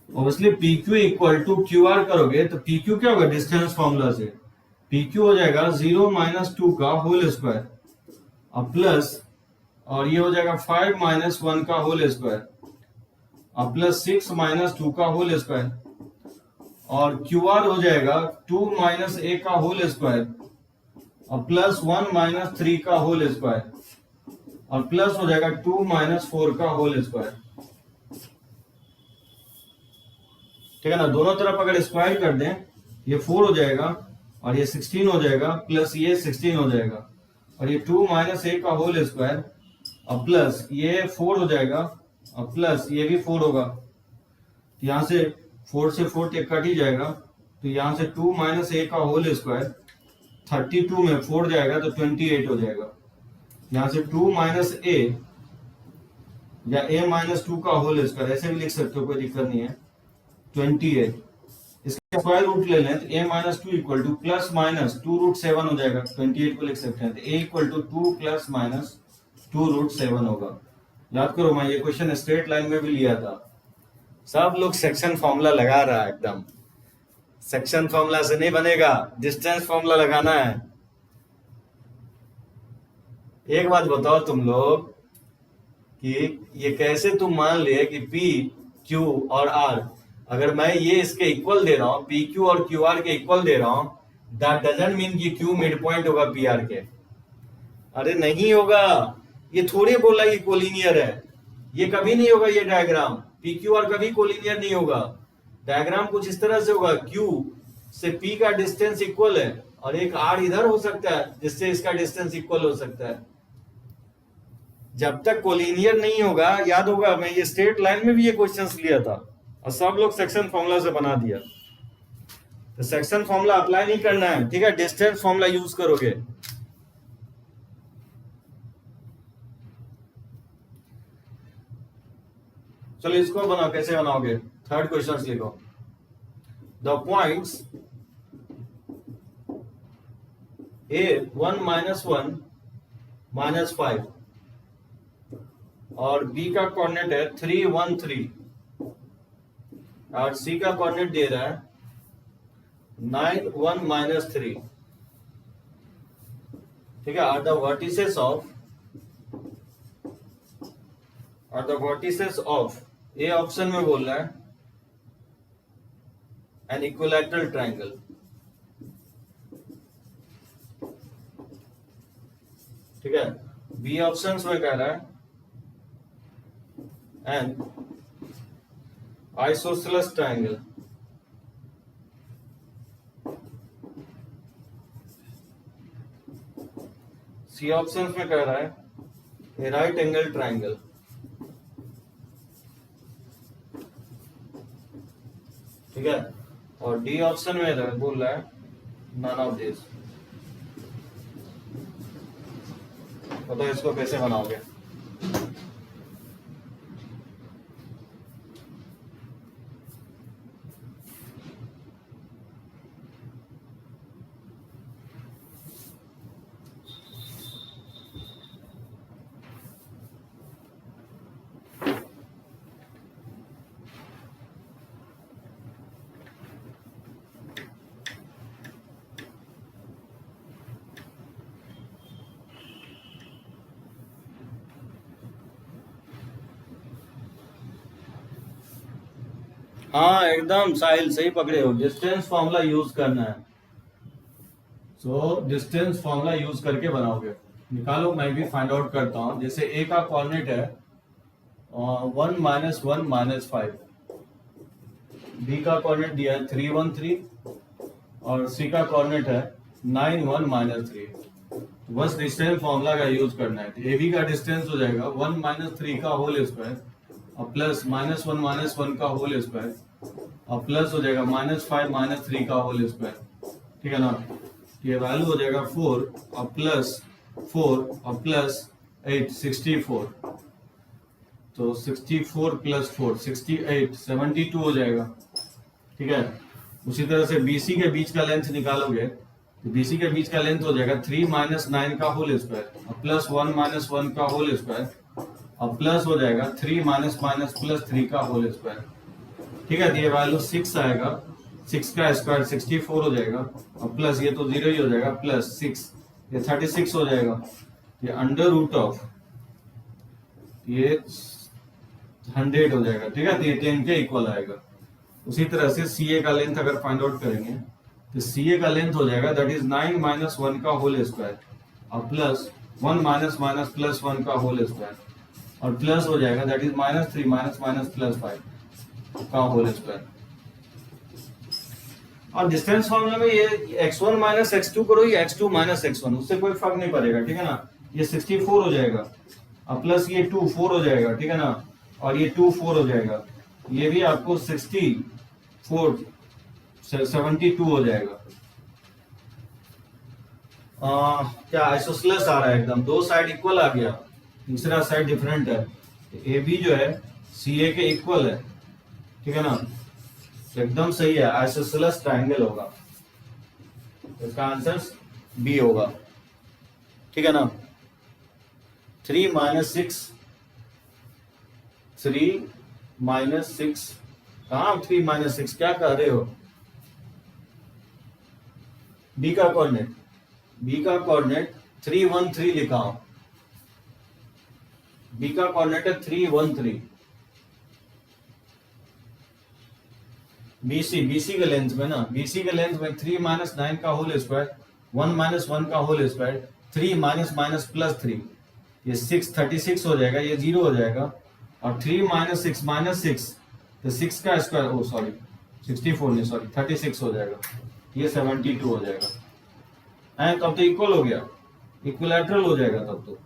Obviously P Q equal to Q R करोगे तो पी क्यू क्या होगा? डिस्टेंस फॉर्मूला से पी क्यू हो जाएगा 0 - 2 का होल स्क्वायर अब प्लस, और ये हो जाएगा 5 - 1 का होल स्क्वायर अब प्लस 6 - 2 का होल स्क्वायर, और क्यू आर हो जाएगा 2 - a का होल स्क्वायर और प्लस 1 - 3 का होल स्क्वायर और प्लस हो जाएगा 2 - 4 का होल स्क्वायर। ठीक है ना। दोनों तरफ अगर स्क्वायर कर दें, ये 4 हो जाएगा और ये 16 हो जाएगा, प्लस ये 16 हो जाएगा और ये 2 - a का होल स्क्वायर और प्लस ये 4 हो जाएगा और प्लस ये भी 4 होगा। यहां से 4 से 4 कट ही जाएगा, तो यहां से 2 - a का होल स्क्वायर 32 में 4 जाएगा तो 28 हो जाएगा। यहां से 2 - a या a - 2 का होल स्क्वायर ऐसे भी लिख सकते हो, कोई दिक्कत नहीं है, 28। इसका स्क्वायर रूट ले लें तो a - 2 equal two plus minus 2√7 हो जाएगा, 28 को लिख सकते हैं, तो a इक्वल टू 2 ± 2√7 होगा। याद करो, मैं ये क्वेश्चन स्ट्रेट लाइन में भी लिया था। सब लोग सेक्शन फॉर्मूला लगा रहा है, एकदम सेक्शन फॉर्मूला से नहीं बनेगा, डिस्टेंस फॉर्मूला लगाना है। एक बात बताओ तुम लोग कि ये कैसे तुम मान लिए कि P, Q और R, अगर मैं ये इसके इक्वल दे रहा हूं, पी क्यू और क्यू आर के इक्वल दे रहा हूं, दैट डजंट मीन कि क्यू मिड पॉइंट होगा पी आर के। अरे नहीं होगा, ये थोड़े बोला ये कोलिनियर है, ये कभी नहीं होगा। ये डायग्राम पी क्यू आर कभी कोलिनियर नहीं होगा। डायग्राम कुछ इस तरह से होगा, क्यू से पी का डिस्टेंस इक्वल है और एक आर इधर हो सकता है जिससे इसका डिस्टेंस इक्वल हो सकता है। जब तक कोलिनियर नहीं होगा, याद होगा मैं ये स्ट्रेट लाइन में भी ये क्वेश्चंस लिया था और सब लोग सेक्शन फॉर्मूला से बना दिया। तो सेक्शन फॉर्मूला अप्लाई नहीं करना है, ठीक है, डिस्टेंस फॉर्मूला यूज करोगे। चलो इसको बनाओ, कैसे बनाओगे? थर्ड क्वेश्चन लिखो, द पॉइंट्स A 1 - 1 - 5 और बी का कोऑर्डिनेट है 313 और सी का कोऑर्डिनेट दे रहा है 9 1 -3। ठीक है, are the vertices of A option में बोल रहा है एन इक्विलैटरल ट्रायंगल। ठीक है, बी ऑप्शंस में कह रहा है an isosceles triangle. C options में कह रहा है ए राइट एंगल ट्रायंगल। ठीक है, और डी ऑप्शन में बोल रहा है नन ऑफ दिस। तो इसको कैसे बनाओगे? हाँ एकदम साहिल सही पकड़े हो, डिस्टेंस फॉर्मूला यूज करना है। डिस्टेंस फॉर्मूला यूज करके बनाओगे। निकालो, मैं भी फाइंड आउट करता हूँ। जैसे ए का कोऑर्डिनेट है 1 -1 -5, बी का कोऑर्डिनेट दिया है 313 और सी का कोऑर्डिनेट है 9 1 -3। बस डिस्टेंस फॉर्मूला का यूज करना है। ए बी का डिस्टेंस हो जाएगा 1 -3 का होल स्क्वायर और प्लस -1 -1 का होल स्क्वायर और प्लस हो जाएगा -5 -3 का होल स्क्वायर। ठीक है ना, ये वैल्यू हो जाएगा 4 और प्लस 4 और प्लस 8 64। तो 64 प्लस 4 68 72 हो जाएगा। ठीक है, उसी तरह से BC के बीच का लेंथ निकालोगे तो BC के बीच का लेंथ हो जाएगा 3 -9 का होल स्क्वायर और प्लस 1 -1 का होल स्क्वायर और प्लस हो जाएगा 3 प्लस 3 का होल स्क्वायर। ठीक है, तो ये वैल्यू 6 आएगा, 6 का स्क्वायर 64 हो जाएगा और प्लस ये तो 0 ही हो जाएगा, प्लस 6 ये 36 हो जाएगा। ये अंडर रूट ऑफ ये 100 हो जाएगा। ठीक है, तो ये 10 के इक्वल आएगा। उसी तरह से CA का लेंथ अगर फाइंड आउट करेंगे तो CA का लेंथ हो जाएगा दैट इज 9 -1 का होल स्क्वायर और प्लस 1 प्लस 1 का होल स्क्वायर और प्लस हो जाएगा दैट इज -3 प्लस 5 का होल स्क्वायर। और डिस्टेंस फॉर्मूला में ये x1 x2 करो या x2 x1, उससे कोई फर्क नहीं पड़ेगा। ठीक है ना, ये 64 हो जाएगा और प्लस ये 2 4 हो जाएगा। ठीक है ना, और ये 2 4 हो जाएगा, ये भी आपको 64 72 हो जाएगा। क्या आइसोसेलेस आ रहा है एकदम, दो साइड इक्वल आ गया, तीसरा साइड डिफरेंट है। ए बी जो है CA के इक्वल है। ठीक है ना, तो एकदम सही है, आइसोसेलेस ट्रायंगल होगा। इसका आंसर बी होगा। ठीक है ना, 3 -6 कहा 3 -6 क्या कह रहे हो? बी का कोऑर्डिनेट 313 लिखा हूं। बी का कोऑर्डिनेट है 313। BC के लेंथ में ना, BC के लेंथ में 3 -9 का होल स्क्वायर 1 -1 का होल स्क्वायर 3 प्लस 3 ये 6 36 हो जाएगा, ये 0 हो जाएगा और 3 -6 तो 6 का स्क्वायर, ओ सॉरी 64 नहीं सॉरी 36 हो जाएगा, ये 72 हो जाएगा। तब तो इक्वल हो गया, इक्विलैटरल हो जाएगा तब तो।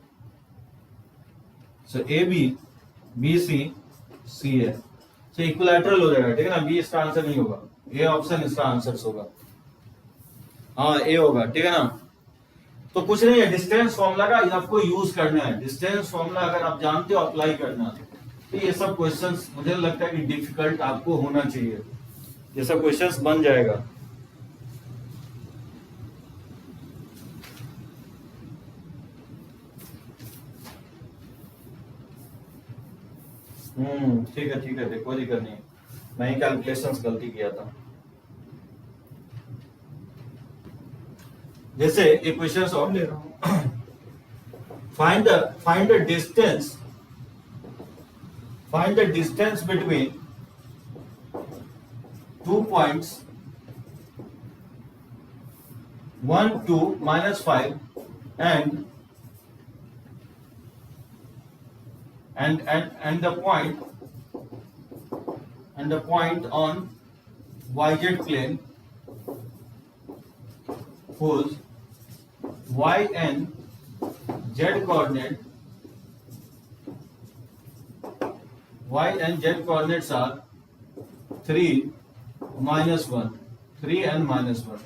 सो AB BC CA से इक्विलैटरल हो जाएगा। ठीक है ना, बी इसका आंसर नहीं होगा, ए ऑप्शन इसका आंसर होगा। हाँ ए होगा। ठीक है ना, तो कुछ नहीं है, डिस्टेंस फॉर्मूला का आपको यूज करना है। डिस्टेंस फॉर्मूला अगर आप जानते हो अप्लाई करना, तो ये सब क्वेश्चंस मुझे लगता है कि डिफिकल्ट आपको होना चाहिए, ये सब क्वेश्चंस बन जाएगा। ठीक है, कोई दिक्कत नहीं। मैं ही कैलकुलेशंस गलती किया था। जैसे एक क्वेश्चन और ले रहा हूं। Find the distance between 2 points 1 2 -5 and the point on yz plane whose y and z coordinates are 3 -1, 3 and -1.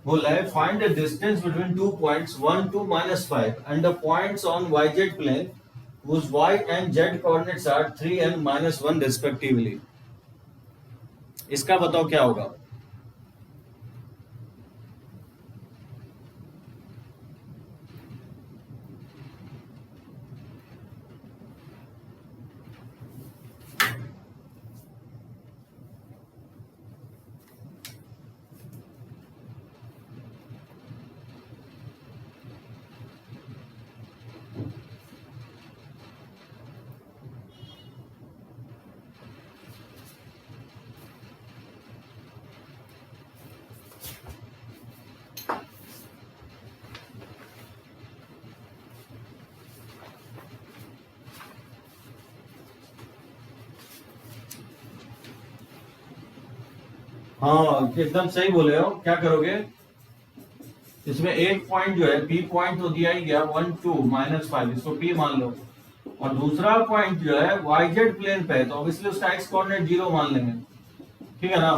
बोला है find the distance between 2 points 1 2 -5 and the points on yz plane whose y and z coordinates are 3 and -1 respectively. इसका बताओ क्या होगा? हाँ एकदम सही बोले हो। क्या करोगे? इसमें एक पॉइंट जो है पी पॉइंट तो दिया ही गया 1 2 -5, इसको पी मान लो। और दूसरा पॉइंट जो है वाईजेड प्लेन पे है तो ऑब्वियसली उसका एक्स कोऑर्डिनेट 0 मान लेंगे, ठीक है ना।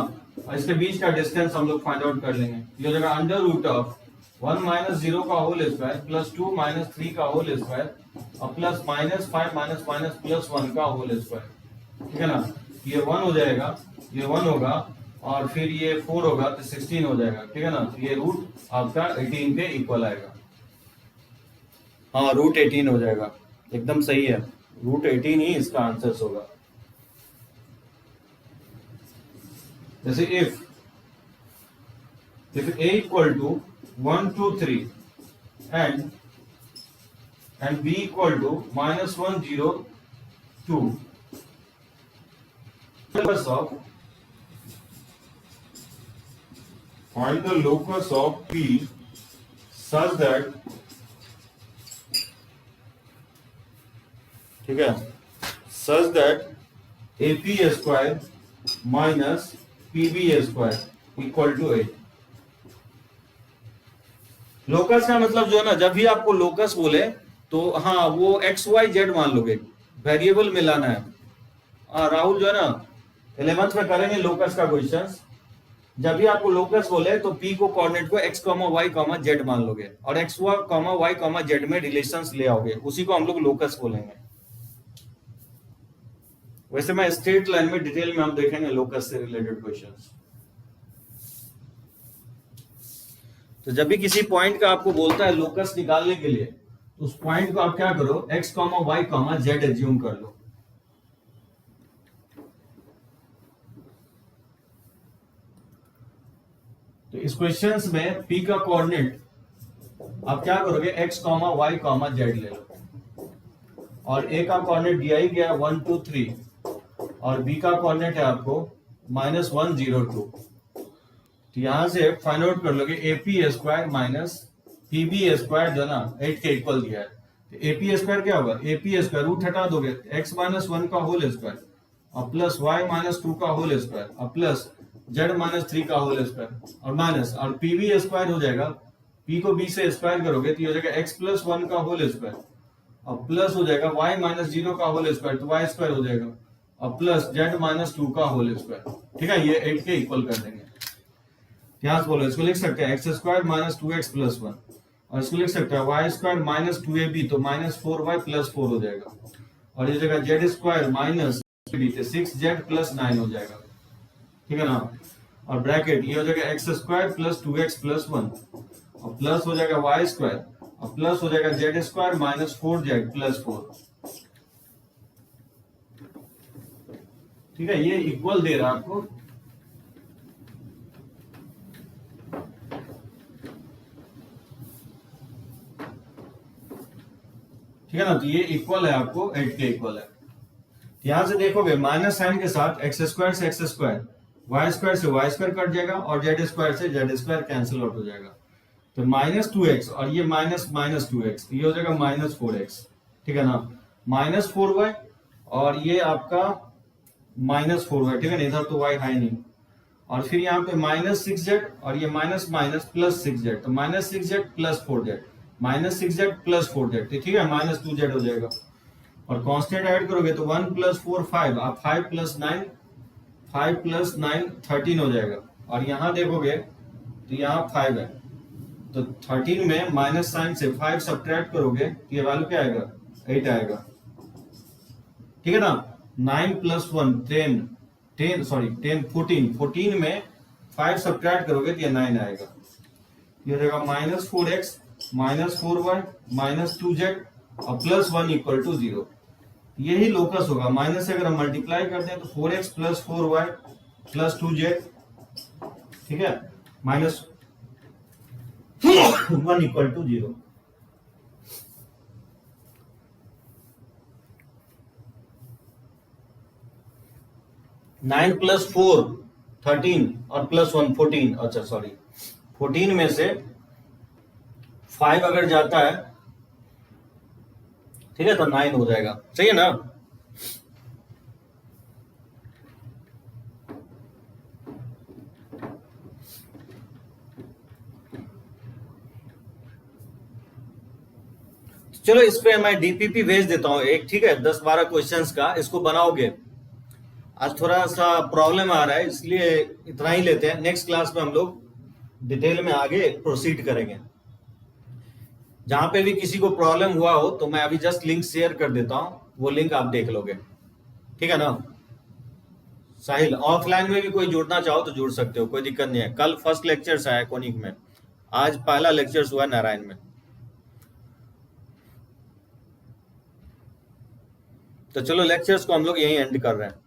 और इसके बीच का डिस्टेंस हम लोग फाइंड आउट कर लेंगे। ये हो जाएगा अंडर रूट ऑफ 1 - 0 का होल स्क्वायर प्लस 2 - 3 का होल स्क्वायर और प्लस -5 - +1 का होल स्क्वायर, ठीक है ना। ये 1 हो जाएगा, ये 1 होगा और फिर ये 4 होगा तो 16 हो जाएगा, ठीक है ना। तो ये रूट आपका 18 के इक्वल आएगा। हाँ रूट 18 हो जाएगा, एकदम सही है। रूट 18 ही इसका आंसर होगा। जैसे if a equal to 1 2 3 and b equal to -1 0 2, find the locus of P such that, ठीक है, such that AP square minus PB square equal to 8। Locus का मतलब जो है ना, जब भी आपको लोकस बोले तो हाँ वो एक्स वाई जेड मान लोगे, वेरिएबल मिलाना है। राहुल जो है ना 11th में करेंगे लोकस का क्वेश्चन। जब भी आपको लोकस बोले तो पी को कोऑर्डिनेट को एक्स वाई जेड मान लोगे और एक्स वाई जेड में रिलेशंस ले आओगे, उसी को हम लोग लोकस बोलेंगे। वैसे मैं स्ट्रेट लाइन में डिटेल में हम देखेंगे लोकस से रिलेटेड क्वेश्चंस। तो जब भी किसी पॉइंट का आपको बोलता है लोकस निकालने के लिए तो उस पॉइंट को आप क्या करो, एक्स वाई जेड एज्यूम कर लो। तो इस क्वेश्चंस में पी का कोऑर्डिनेट आप क्या करोगे, एक्स वाई जेड ले लो और ए का कोऑर्डिनेट दिया ही गया 1 2 3 और बी का कोऑर्डिनेट है आपको -1 0 2। तो यहां से फाइंड आउट कर लोगे AP square minus PB square जो ना 8 के इक्वल दिया है। तो एपी स्क्वायर क्या होगा, एपी स्क्वायर रूट हटा दोगे x - 1 का होल स्क्वायर और प्लस y - 2 का होल स्क्वायर और प्लस z - 3 का होल स्क्वायर और माइनस और पीबी स्क्वायर हो जाएगा, p को b से स्क्वायर करोगे तो ये हो जाएगा x + 1 का होल स्क्वायर और प्लस हो जाएगा y - 0 का होल स्क्वायर तो y स्क्वायर हो जाएगा और प्लस z - 2 का होल स्क्वायर, ठीक है। ये 8 के इक्वल कर देंगे। यहां से बोलो इसको लिख सकते हैं x² - 2x + 1 और इसको लिख सकते हैं y² - 2ab तो -4y + 4 हो जाएगा और ये जगह z² - b तो 6z + 9 हो जाएगा, ठीक है ना। और ब्रैकेट ये हो जाएगा x² + 2x + 1 और प्लस हो जाएगा y² और प्लस हो जाएगा Z square minus 4z plus 4। ठीक है, ये इक्वल दे रहा है आपको। ठीक है ना, तो ये इक्वल है आपको 8 के इक्वल है। यहां से देखोगे माइनस साइन के साथ एक्स स्क्वायर से एक्स स्क्वायर, वाई स्क्वायर से वाई स्क्वायर कट जाएगा और जेड स्क्वायर से जेड स्क्वायर कैंसिल आउट हो जाएगा। तो माइनस 2x और ये माइनस माइनस 2x, ये हो जाएगा माइनस 4x। ठीक है ना, माइनस 4y और ये आपका माइनस 4y। ठीक है ना, इधर तो y है नहीं। और फिर यहाँ पे माइनस 6z और ये माइनस माइनस प्लस 6z, तो minus 6z plus 4z, minus 6z plus 4z। ठीक है, माइनस 2z हो जाएगा। और कांस्टेंट ऐड करोगे तो 1 प्लस 4 5, आप 5 प्लस 9 5 प्लस 9 13 हो जाएगा। और यहाँ देखोगे तो यहाँ 5 है, तो 13 में माइनस साइन से 5 सब्ट्रैक्ट करोगे तो ये वैल्यू क्या आएगा, 8 आएगा। ठीक है ना, 9 प्लस 1 10 14 में 5 सब्ट्रैक्ट करोगे तो ये 9 आएगा। ये रहेगा minus 4x minus 4y minus 2z और प्लस 1 इक्वल टू 0। यही लोकस होगा। माइनस से अगर हम मल्टीप्लाई करते हैं तो 4x plus 4y plus 2z, ठीक है, minus 1 equal to 0। Nine plus 4 13 और प्लस 1 14। अच्छा सॉरी, 14 में से 5 अगर जाता है, ठीक है, तो 9 हो जाएगा। सही है ना। चलो इस पे मैं डीपीपी भेज देता हूं एक, ठीक है, 10-12 क्वेश्चंस का, इसको बनाओगे। आज थोड़ा सा प्रॉब्लम आ रहा है इसलिए इतना ही लेते हैं। नेक्स्ट क्लास में हम लोग डिटेल में आगे प्रोसीड करेंगे। जहां पे भी किसी को प्रॉब्लम हुआ हो तो मैं अभी जस्ट लिंक शेयर कर देता हूं, वो लिंक आप देख लोगे। ठीक है ना। साहिल, ऑफलाइन में भी कोई जुड़ना चाहो तो जुड़ सकते हो, कोई दिक्कत नहीं है। कल फर्स्ट लेक्चर आया कोनिक में, आज पहला लेक्चर हुआ नारायण में। तो चलो लेक्चर्स को हम लोग यहीं एंड कर रहे हैं।